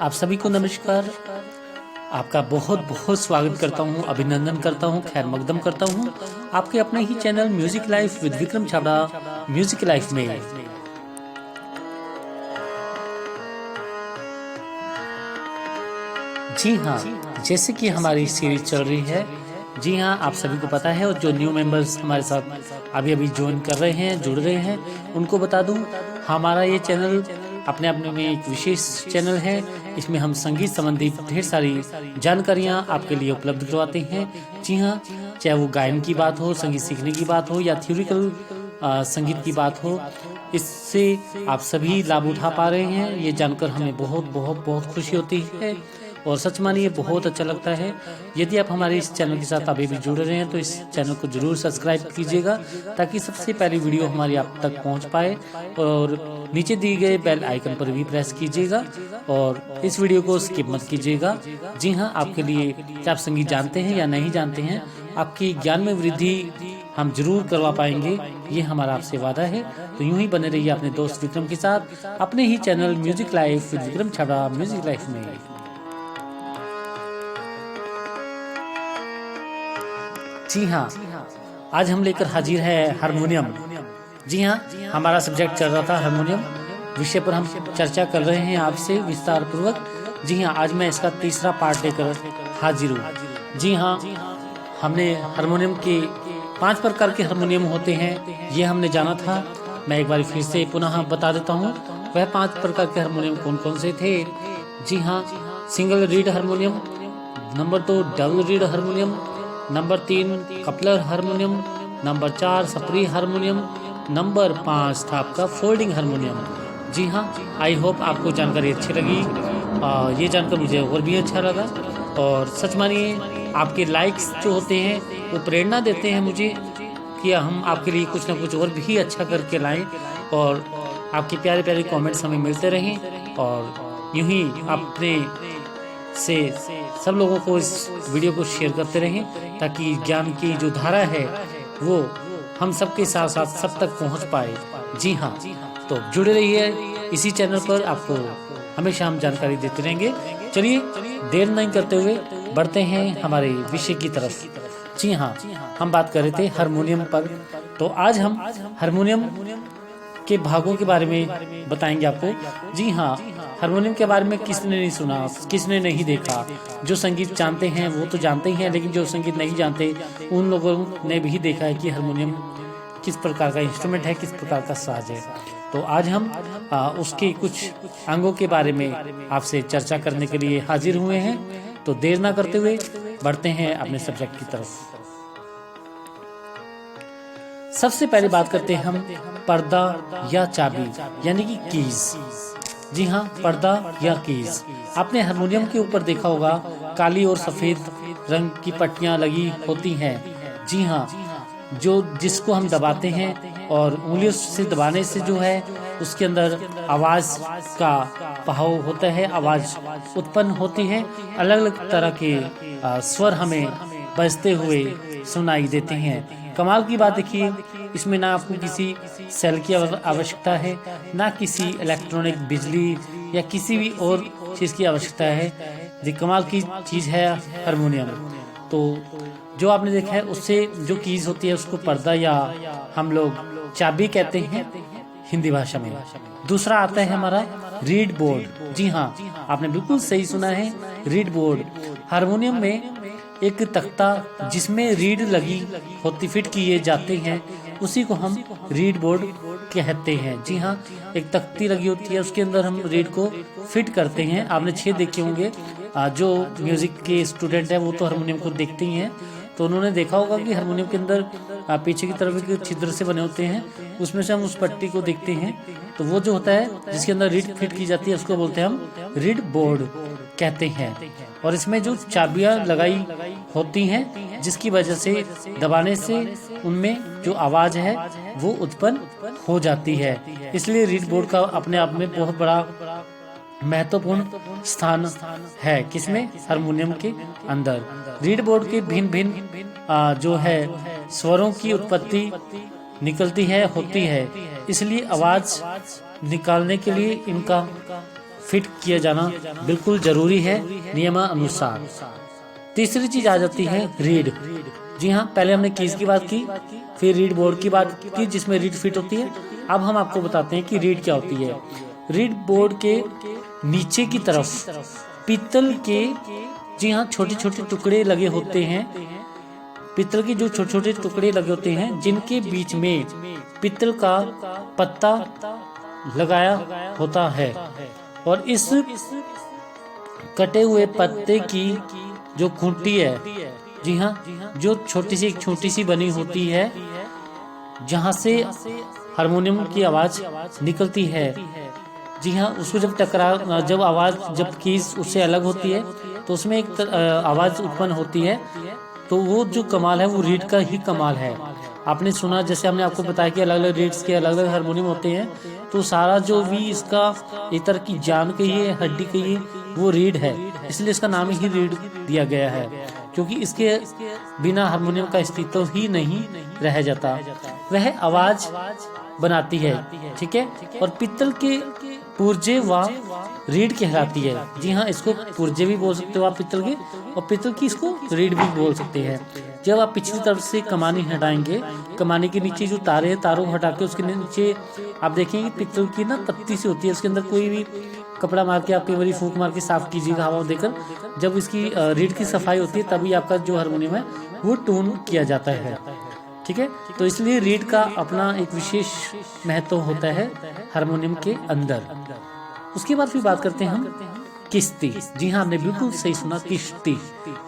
आप सभी को नमस्कार। आपका बहुत बहुत स्वागत करता हूं, अभिनंदन करता हूं, खैर मकदम करता हूं आपके अपने ही channel music life with Vikram Chhabra music life में। जी हाँ, जैसे कि हमारी सीरीज चल रही है, जी हाँ आप सभी को पता है, और जो न्यू मेंबर्स हमारे साथ अभी ज्वाइन कर रहे हैं, जुड़ रहे हैं, उनको बता दूं हमारा ये चैनल अपने अपने में एक विशेष चैनल है। इसमें हम संगीत संबंधी ढेर सारी जानकारियां आपके लिए उपलब्ध करवाते हैं। जी हाँ, चाहे वो गायन की बात हो, संगीत सीखने की बात हो, या थ्योरिकल संगीत की बात हो, इससे आप सभी लाभ उठा पा रहे हैं। ये जानकर हमें बहुत बहुत बहुत खुशी होती है और सच मानिए बहुत अच्छा लगता है। यदि आप हमारे इस चैनल के साथ अभी भी जुड़ रहे हैं तो इस चैनल को जरूर सब्सक्राइब कीजिएगा, ताकि सबसे पहली वीडियो हमारी आप तक पहुंच पाए। और नीचे दिए गए बेल आइकन पर भी प्रेस कीजिएगा और इस वीडियो को स्किप मत कीजिएगा। जी हाँ, आपके लिए क्या आप संगीत जानते हैं या नहीं जानते हैं, आपकी ज्ञान में वृद्धि हम जरूर करवा पाएंगे, ये हमारा आपसे वादा है। तो यूं ही बने रहिए अपने दोस्त विक्रम के साथ अपने ही channel music life with Vikram Chhabra music life में। जी हाँ, आज हम लेकर हाजिर है हारमोनियम। जी हाँ, हमारा सब्जेक्ट चल रहा था हारमोनियम विषय पर, हम चर्चा कर रहे हैं आपसे विस्तार पूर्वक। जी हाँ, आज मैं इसका तीसरा पार्ट लेकर हाजिर हूँ। जी हाँ, हमने हारमोनियम के 5 प्रकार के हारमोनियम होते हैं, ये हमने जाना था। मैं एक बार फिर से पुनः बता देता हूँ वह 5 प्रकार के हारमोनियम कौन कौन से थे। जी हाँ, single reed harmonium, number 2 double reed harmonium, number 3 coupler harmonium, number 4 सप्री हारमोनियम, नंबर 5 था आपका फोल्डिंग हारमोनियम। जी हाँ, आई होप आपको जानकारी अच्छी लगी। ये जानकर मुझे और भी अच्छा लगा। और सच मानिए आपके लाइक्स जो होते हैं वो प्रेरणा देते हैं मुझे कि हम आपके लिए कुछ ना कुछ और भी अच्छा करके लाएं, और आपके प्यारे प्यारे कमेंट्स हमें मिलते रहें। और यूं ही अपने से सब लोगों को इस वीडियो को शेयर करते रहें, ताकि ज्ञान की जो धारा है वो हम सबके साथ साथ सब तक पहुंच पाए। जी हाँ, तो जुड़े रहिए इसी चैनल पर, आपको हमेशा हम जानकारी देते रहेंगे। चलिए देर नहीं करते हुए बढ़ते हैं हमारे विषय की तरफ। जी हाँ, हम बात कर रहे थे हारमोनियम पर, तो आज हम हारमोनियम के भागों के बारे में बताएंगे आपको। जी हाँ, हारमोनियम के बारे में किसने नहीं सुना, किसने नहीं देखा। जो संगीत जानते हैं वो तो जानते ही हैं, लेकिन जो संगीत नहीं जानते उन लोगों ने भी देखा है कि हारमोनियम किस प्रकार का इंस्ट्रूमेंट है, किस प्रकार का साज है। तो आज हम उसके कुछ अंगों के बारे में आपसे चर्चा करने के लिए हाजिर हुए हैं। तो देर ना करते हुए बढ़ते हैं अपने सब्जेक्ट की तरफ। सबसे पहले बात करते हैं हम पर्दा या चाबी, यानी कि कीज। जी हाँ, पर्दा या कीज। आपने हारमोनियम के ऊपर देखा होगा काली और सफेद रंग की पट्टियां लगी होती हैं। जी हाँ, जो जिसको हम दबाते हैं और उंगलियों से दबाने से जो है उसके अंदर आवाज का बहाव होता है, आवाज उत्पन्न होती है। अलग अलग तरह के स्वर हमें बजते हुए सुनाई देते हैं। कमाल की बात देखिए, इसमें ना आपको किसी सेल की आवश्यकता है, ना किसी इलेक्ट्रॉनिक बिजली या किसी भी और चीज़ की आवश्यकता है। ये कमाल की चीज़ है हारमोनियम। तो जो आपने देखा है उससे जो कीज होती है उसको पर्दा या हम लोग चाबी कहते हैं हिंदी भाषा में। दूसरा आता है हमारा रीड बोर्ड। जी हाँ, आपने बिल्कुल सही सुना है, रीड बोर्ड। हारमोनियम में एक तख्ता जिसमें रीड लगी होती फिट किए जाते हैं, उसी को हम रीड बोर्ड कहते हैं। जी हाँ, एक तख्ती लगी होती है, उसके अंदर हम रीड को फिट करते हैं। आपने 6 देखे होंगे, जो म्यूजिक के स्टूडेंट हैं वो तो हारमोनियम को देखते ही हैं, तो उन्होंने देखा होगा कि हारमोनियम के अंदर पीछे की तरफ एक छिद्र से बने होते हैं, उसमें से हम उस पट्टी को देखते हैं। तो वो जो होता है जिसके अंदर रीड फिट की जाती है उसको बोलते हैं हम रीड बोर्ड कहते हैं। और इसमें जो चाबियां लगाई होती हैं जिसकी वजह से दबाने से उनमें जो आवाज है वो उत्पन्न हो जाती है। इसलिए रीड बोर्ड का अपने आप में बहुत बड़ा महत्वपूर्ण स्थान है। किसमें? हारमोनियम के अंदर। रीड बोर्ड के भिन्न भिन्न जो है स्वरों की उत्पत्ति निकलती है, होती है। इसलिए आवाज निकालने के लिए इनका फिट किया जाना बिल्कुल जरूरी है नियमानुसार। तीसरी चीज आ जाती है रीड। जी हाँ, पहले हमने कीज की बात की, फिर रीड बोर्ड की बात की जिसमें रीड फिट होती है। अब हम आपको बताते हैं कि रीड क्या होती है। रीड बोर्ड के नीचे की तरफ पीतल के, जी हाँ, छोटे छोटे टुकड़े लगे होते हैं। पीतल के जो छोटे छोटे टुकड़े लगे होते हैं जिनके बीच में पीतल का पत्ता लगाया होता है, और इस कटे हुए पत्ते की जो खूंटी है, जी हाँ, जो छोटी सी बनी होती है, जहाँ से हारमोनियम की आवाज निकलती है। जी हाँ, उसको जब आवाज जब कीज उससे अलग होती है तो उसमें एक आवाज उत्पन्न होती है। तो वो जो कमाल है वो रीड का ही कमाल है। आपने सुना, जैसे हमने आपको बताया कि अलग अलग रीड्स के अलग अलग हारमोनियम होते हैं, तो सारा जो भी इसका एक तरह की जान कहिए, हड्डी कहिए, वो रीड है। इसलिए इसका नाम ही रीड दिया गया है, क्योंकि इसके बिना हारमोनियम का अस्तित्व ही नहीं रह जाता। वह आवाज बनाती है, ठीक है। और पीतल के पुर्जे व रीड कहलाती है। जी हाँ, इसको पुर्जे भी बोल सकते हो आप पीतल के, और पीतल की इसको रीड भी बोल सकते हैं। जब आप पिछली तरफ से कमानी हटाएंगे, कमानी के नीचे जो तारे हैं, तारों को हटा के उसके नीचे आप देखेंगे पीतल की ना पत्ती सी होती है, उसके अंदर कोई भी कपड़ा मार के आप कई बार फूंक मार के साफ कीजिएगा हवा देकर। जब इसकी रीड की सफाई होती है तभी आपका जो हारमोनियम है वो ट्यून किया जाता है, ठीक है। तो इसलिए रीड का अपना एक विशेष महत्व होता है हारमोनियम के अंदर। उसके बाद फिर बात करते हैं हम किश्ती। जी हाँ, आपने बिल्कुल सही सुना, किश्ती।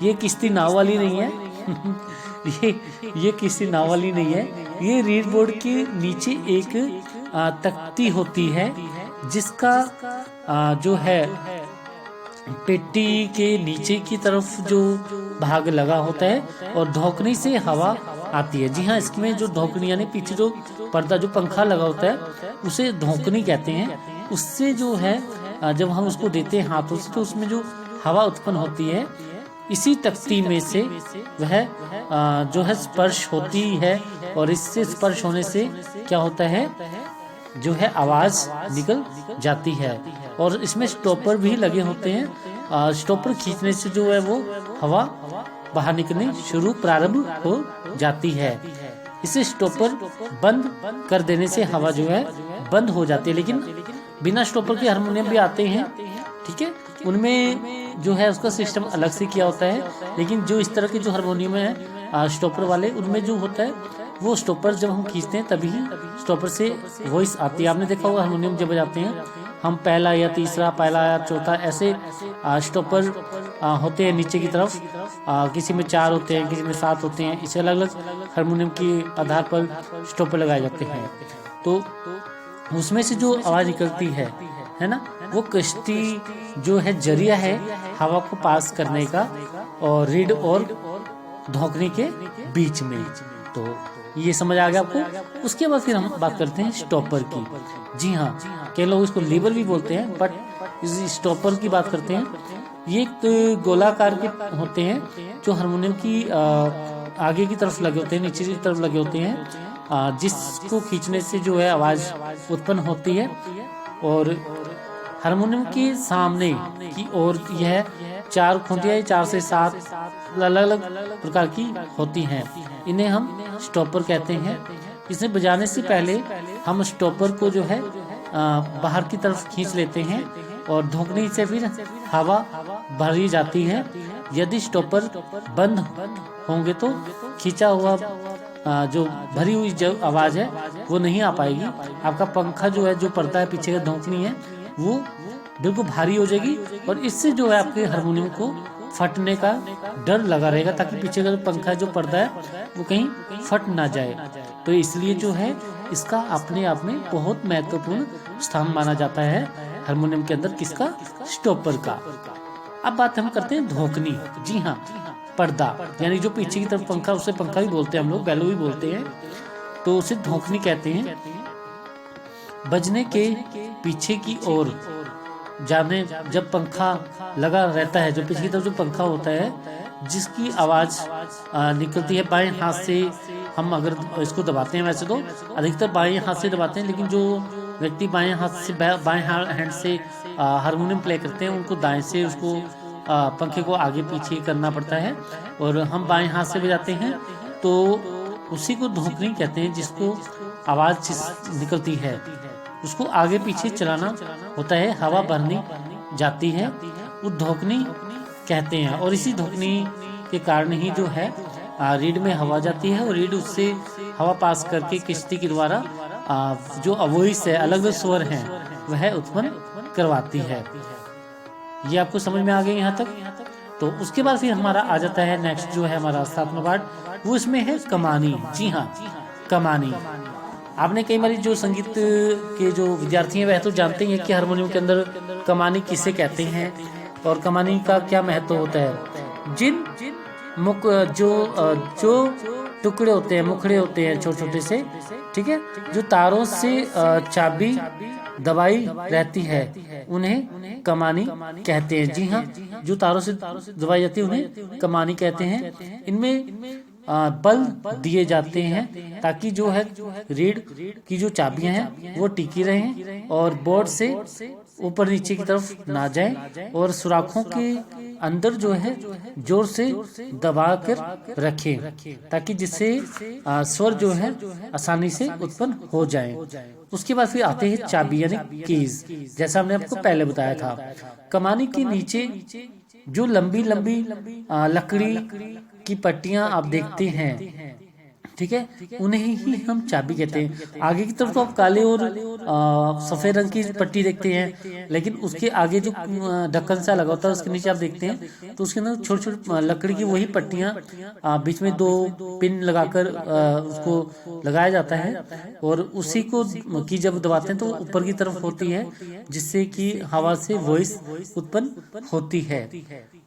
ये किश्ती नाव वाली नहीं है ये किश्ती नाव वाली नहीं है। ये रीड बोर्ड के नीचे एक तख्ती होती है, जिसका जो है पेटी के नीचे की तरफ जो भाग लगा होता है और धोकनी से हवा आती है। जी हाँ, इसमें जो धोकनी यानी पीछे जो पर्दा जो पंखा लगा होता है उसे धोकनी कहते हैं। उससे जो है जब हम उसको देते हैं हाथों से तो उसमें जो हवा उत्पन्न होती है, इसी तख्ती में से वह जो है स्पर्श होती है, और इससे स्पर्श होने से क्या होता है, जो है आवाज निकल जाती है। और इसमें स्टॉपर भी लगे होते हैं। स्टॉपर खींचने से जो है वो हवा बाहर निकलनी प्रारंभ हो जाती है। इसे स्टॉपर बंद कर देने से हवा जो है बंद हो जाती है। लेकिन बिना स्टॉपर के हारमोनियम भी आते हैं, ठीक है, उनमें जो है उसका सिस्टम अलग से किया होता है। लेकिन जो इस तरह के जो हारमोनियम है स्टॉपर वाले, उनमें जो होता है वो स्टॉपर जब हम खींचते हैं तभी स्टॉपर से वॉइस आती है। आपने देखा होगा हारमोनियम जब बजाते हैं हम पहला या तीसरा, पहला या चौथा, ऐसे स्टॉपर होते हैं नीचे की तरफ। किसी में 4 होते हैं, किसी में 7 होते हैं। इसे अलग अलग हारमोनियम के आधार पर स्टॉपर लगाए जाते हैं। तो उसमें से जो आवाज निकलती है ना, वो किश्ती जो है जरिया है हवा को पास करने का, और रीड और धोकने के बीच में। तो ये समझ आ गया आपको। उसके बाद फिर हम बात करते हैं स्टॉपर की। जी हाँ, कई लोग इसको लीवर भी बोलते हैं, बट इस स्टॉपर की बात करते हैं। ये एक गोलाकार के होते हैं जो हारमोनियम की आगे की तरफ लगे होते हैं, नीचे की तरफ लगे होते हैं, जिसको खींचने से जो है आवाज उत्पन्न होती है। और हारमोनियम के सामने की ओर यह 4 खूंटियां 4 से 7 अलग अलग प्रकार की होती हैं। इन्हें हम स्टॉपर कहते हैं। इसे बजाने से पहले हम स्टॉपर को जो है बाहर की तरफ खींच लेते हैं, और धोकनी से फिर हवा भरी जाती है। यदि स्टॉपर बंद होंगे तो खींचा हुआ जो भरी हुई जो आवाज है वो नहीं आ पाएगी। आपका पंखा जो है, जो पर्दा है पीछे का धोकनी है, वो बिल्कुल भारी हो जाएगी, और इससे जो है आपके हारमोनियम को फटने का डर लगा रहेगा, ताकि पीछे का जो पंखा जो पर्दा है वो कहीं फट ना जाए। तो इसलिए जो है इसका अपने आप में बहुत महत्वपूर्ण स्थान माना जाता है हारमोनियम के अंदर, किसका, स्टॉपर का। अब बात हम करते हैं धोकनी। जी हाँ, पर्दा यानी जो पीछे की तरफ पंखा, उसे पंखा भी बोलते हैं हम लोग, बैलो भी बोलते हैं, तो उसे धोकनी कहते हैं। बजने के पीछे की ओर जाने जब पंखा लगा रहता है, जो पीछे की तरफ जो पंखा होता है जिसकी आवाज निकलती है बाएं हाथ से, हम अगर इसको दबाते हैं, वैसे तो अधिकतर बाएं हाथ से दबाते हैं, लेकिन जो व्यक्ति बाएं हाथ से बाएं हैंड से हारमोनियम प्ले करते हैं उनको दाएं से उसको पंखे को आगे पीछे करना पड़ता है, और हम बाएं हाथ से बजाते हैं तो उसी को धोकनी कहते हैं, जिसको आवाज निकलती है उसको आगे पीछे चलाना होता है, हवा भरनी जाती है, वो धोकनी कहते हैं। और इसी धोकनी के कारण ही जो है रीड में हवा जाती है, और रीड उससे हवा पास करके किश्ती के द्वारा जो वॉइस है, अलग अलग स्वर हैं, वह उत्पन्न करवाती है। ये आपको समझ में आ गया यहाँ तक। तो उसके बाद फिर हमारा आ जाता है नेक्स्ट जो है हमारा 7वां पार्ट, वो इसमें है कमानी। जी हाँ, कमानी। आपने कई बार जो संगीत के जो विद्यार्थी हैं वह तो जानते हैं कि हारमोनियम के अंदर कमानी किसे कहते हैं और कमानी का क्या महत्व होता है। जिन जो टुकड़े होते हैं, मुखड़े होते हैं छोटे छोटे से, ठीक है, जो तारों से चाबी दबाई रहती है उन्हें कमानी कहते हैं। जी हाँ, जो तारों से दबाई जाती है उन्हें कमानी कहते हैं। इनमें बल दिए जाते हैं ताकि जो है रीड की जो चाबियां हैं वो टिकी रहें और बोर्ड से ऊपर नीचे की तरफ ना जाए, और सुराखों के अंदर जो है जोर से दबा कर रखें ताकि जिससे स्वर जो है आसानी से उत्पन्न हो जाए। उसके बाद फिर आते हैं चाबी यानी कीज, जैसा हमने आपको पहले बताया था। कमानी के नीचे जो लंबी लंबी लकड़ी की पट्टियां आप देखते हैं, ठीक है, उन्हें ही हम चाबी कहते हैं। आगे की तरफ तो आप काले और सफेद रंग की पट्टी देखते हैं, लेकिन उसके आगे जो ढक्कन सा लगा होता है उसके नीचे आप देखते हैं तो उसके अंदर छोटी छोटी लकड़ी की वही पट्टियां बीच में 2 पिन लगाकर उसको लगाया जाता है, और उसी को की जब दबाते हैं तो ऊपर की तरफ होती है, जिससे कि हवा से वॉइस उत्पन्न होती है।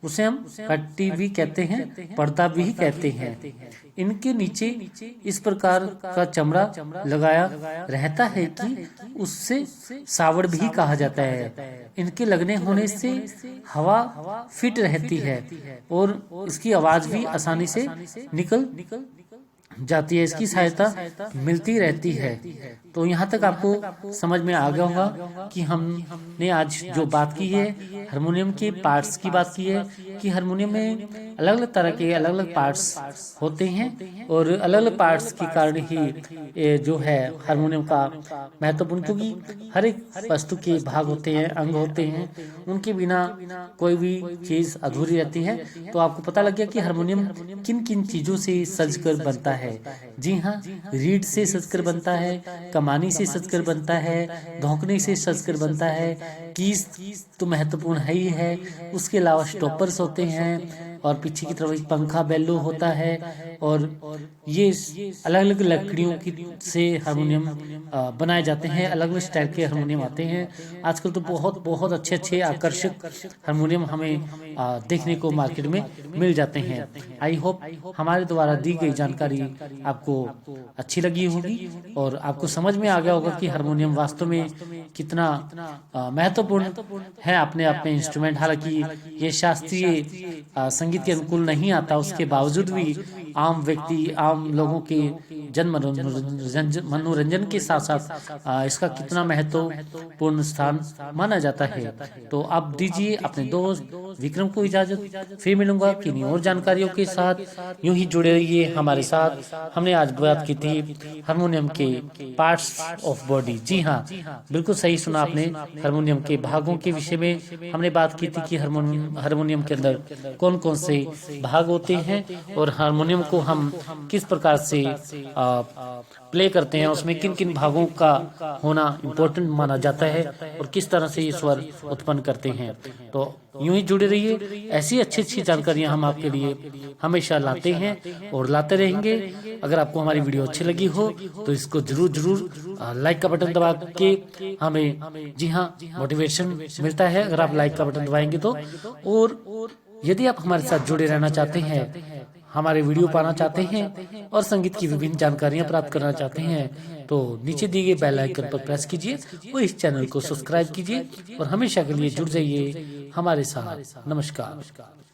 उसे हम पट्टी भी कहते हैं, पर्दा भी कहते हैं। इनके नीचे इस प्रकार का चमड़ा लगाया रहता है कि उससे सावड़ भी कहा जाता है। इनके लगने होने से हवा फिट रहती है और इसकी आवाज भी आसानी से निकल जाती है, इसकी सहायता मिलती रहती है। तो यहाँ तक आपको समझ में आ गया होगा कि हमने आज जो बात की है हारमोनियम के पार्ट्स की बात की है कि हारमोनियम में अलग अलग तरह के अलग अलग पार्ट्स होते हैं, और अलग अलग पार्ट्स के कारण ही जो है हारमोनियम का महत्वपूर्ण, क्योंकि हर एक वस्तु के भाग होते हैं, अंग होते हैं, उनके बिना कोई भी चीज अधूरी रहती है। तो आपको पता लग गया कि हारमोनियम किन किन चीजों से सजकर बनता है। जी हाँ, रीड से सजकर बनता है, कमानी से सजकर बनता है, धोकने से सजकर बनता है, कीज तो महत्वपूर्ण है ही है, उसके अलावा स्टॉपर्स होते हैं, और पीछे की तरफ एक पंखा बेल्लो होता है, और ये अलग अलग लकड़ियों की से हारमोनियम बनाए जाते हैं। अलग अलग स्टाइल के हारमोनियम आते हैं आजकल, तो बहुत बहुत अच्छे अच्छे आकर्षक हारमोनियम हमें देखने को मार्केट में मिल जाते हैं। आई होप हमारे द्वारा दी गई जानकारी आपको अच्छी लगी होगी और आपको समझ में आ गया होगा कि हारमोनियम वास्तव में कितना महत्वपूर्ण है अपने आप में इंस्ट्रूमेंट। हालांकि ये शास्त्रीय संगीत के अनुकूल नहीं आता, उसके बावजूद भी आम व्यक्ति, आम लोगों के जन मनोरंजन के साथ साथ इसका कितना महत्वपूर्ण स्थान माना जाता है। तो आप दीजिए अपने दोस्त विक्रम को इजाजत, फिर मिलूंगा किन्हीं और जानकारियों के साथ। यूं ही जुड़े रहिए हमारे साथ। हमने आज बात की थी हारमोनियम के पार्ट्स ऑफ बॉडी। जी हाँ, बिल्कुल सही सुना आपने, हारमोनियम के भागों के विषय में हमने बात की थी कि हारमोनियम के अंदर कौन कौन से भाग होते हैं और हारमोनियम को हम किस प्रकार से प्ले करते हैं, उसमें किन किन भागों का होना इम्पोर्टेंट माना जाता है और किस तरह से ये स्वर उत्पन्न करते हैं। तो यूं ही जुड़े रहिए, ऐसी अच्छी अच्छी जानकारियां हम आपके लिए हमेशा लाते हैं और लाते रहेंगे। अगर आपको हमारी वीडियो अच्छी लगी हो तो इसको जरूर जरूर लाइक का बटन दबा के हमें, जी हाँ, मोटिवेशन मिलता है अगर आप लाइक का बटन दबाएंगे तो। और यदि आप हमारे साथ जुड़े रहना चाहते हैं, हमारे वीडियो पाना चाहते हैं और संगीत की विभिन्न जानकारियां प्राप्त करना चाहते हैं, तो नीचे दिए गए बेल आइकन पर प्रेस कीजिए और इस चैनल को सब्सक्राइब कीजिए और हमेशा के लिए जुड़ जाइए हमारे साथ। नमस्कार।